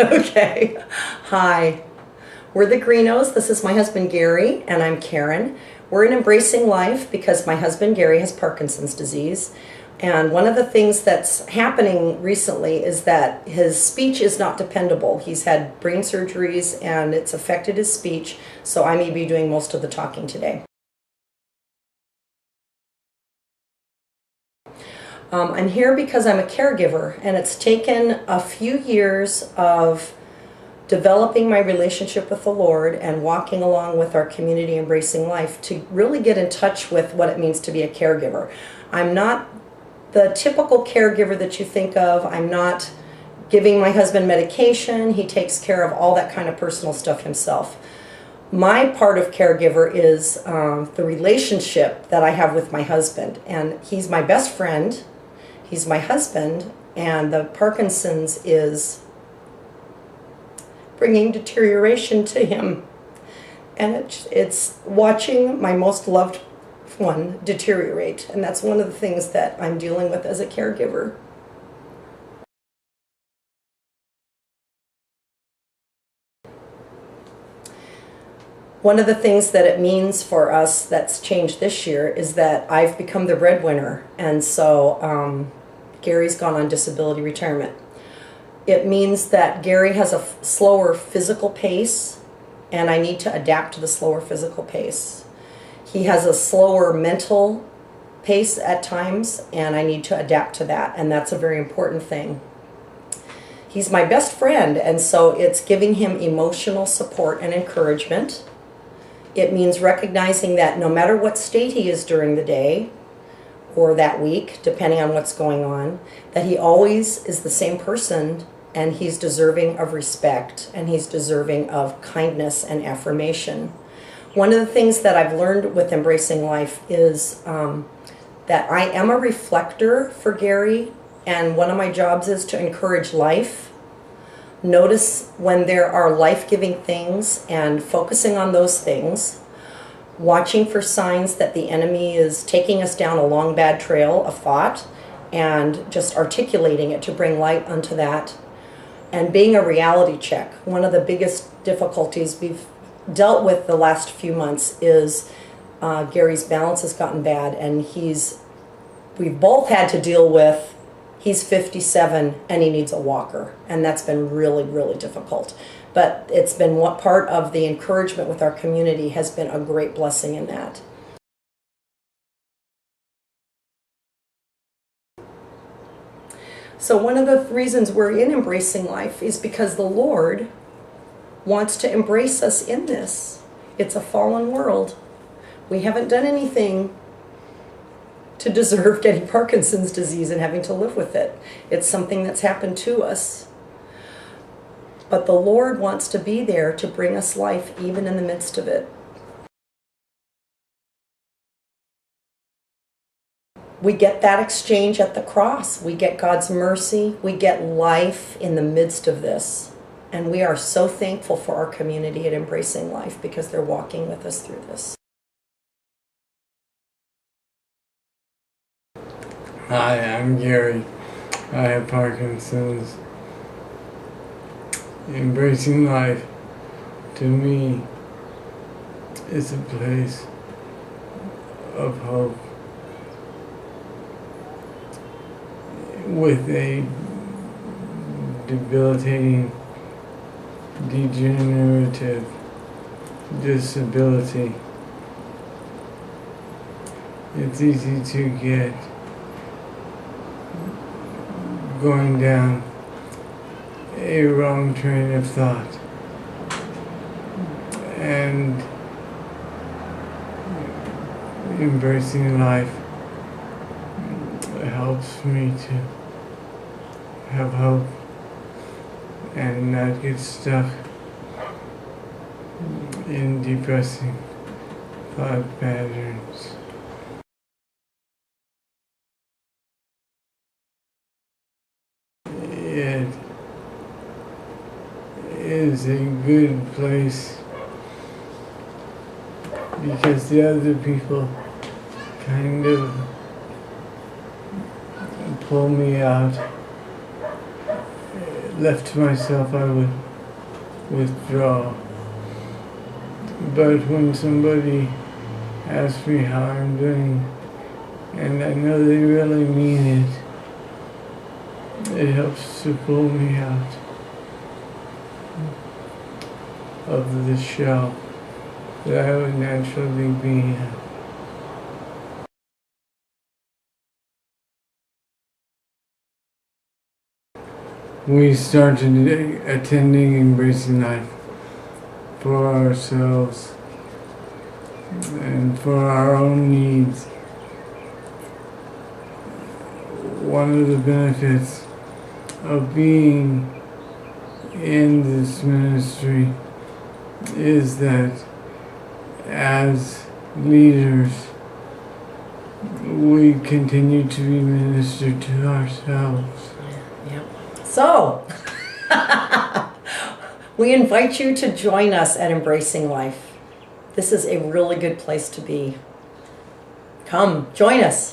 Okay. Hi. We're the Greenos. This is my husband Gary, and I'm Karen. We're in Embracing Life because my husband Gary has Parkinson's disease. And one of the things that's happening recently is that his speech is not dependable. He's had brain surgeries and it's affected his speech, so I may be doing most of the talking today. I'm here because I'm a caregiver, and it's taken a few years of developing my relationship with the Lord and walking along with our community Embracing Life to really get in touch with what it means to be a caregiver. I'm not the typical caregiver that you think of. I'm not giving my husband medication. He takes care of all that kind of personal stuff himself. My part of caregiver is the relationship that I have with my husband, and he's my best friend. He's my husband, and the Parkinson's is bringing deterioration to him. And it's watching my most loved one deteriorate. And that's one of the things that I'm dealing with as a caregiver. One of the things that it means for us that's changed this year is that I've become the breadwinner. And so Gary's gone on disability retirement. It means that Gary has a slower physical pace, and I need to adapt to the slower physical pace. He has a slower mental pace at times, and I need to adapt to that, and that's a very important thing. He's my best friend, and so it's giving him emotional support and encouragement. It means recognizing that no matter what state he is during the day, or that week, depending on what's going on, that he always is the same person, and he's deserving of respect, and he's deserving of kindness and affirmation. One of the things that I've learned with Embracing Life is that I am a reflector for Gary, and one of my jobs is to encourage life. Notice when there are life-giving things and focusing on those things. Watching for signs that the enemy is taking us down a long bad trail of thought and just articulating it to bring light unto that. And being a reality check. One of the biggest difficulties we've dealt with the last few months is Gary's balance has gotten bad, and we've both had to deal with he's 57 and he needs a walker, and that's been really, really difficult. But it's been what part of the encouragement with our community has been a great blessing in that. So one of the reasons we're in Embracing Life is because the Lord wants to embrace us in this. It's a fallen world. We haven't done anything to deserve getting Parkinson's disease and having to live with it. It's something that's happened to us. But the Lord wants to be there to bring us life even in the midst of it. We get that exchange at the cross. We get God's mercy. We get life in the midst of this. And we are so thankful for our community at Embracing Life because they're walking with us through this. Hi, I'm Gary. I have Parkinson's. Embracing Life, to me, is a place of hope with a debilitating, degenerative disability. It's easy to get going down a wrong train of thought, and Embracing Life helps me to have hope and not get stuck in depressing thought patterns. It is a good place because the other people kind of pull me out left to myself, I would withdraw. But when somebody asks me how I'm doing, and I know they really mean it helps to pull me out of the shell that I would naturally be in. We started attending Embracing Life for ourselves and for our own needs. One of the benefits of being in this ministry is that as leaders, we continue to be ministered to ourselves. Yep. So, we invite you to join us at Embracing Life. This is a really good place to be. Come, join us.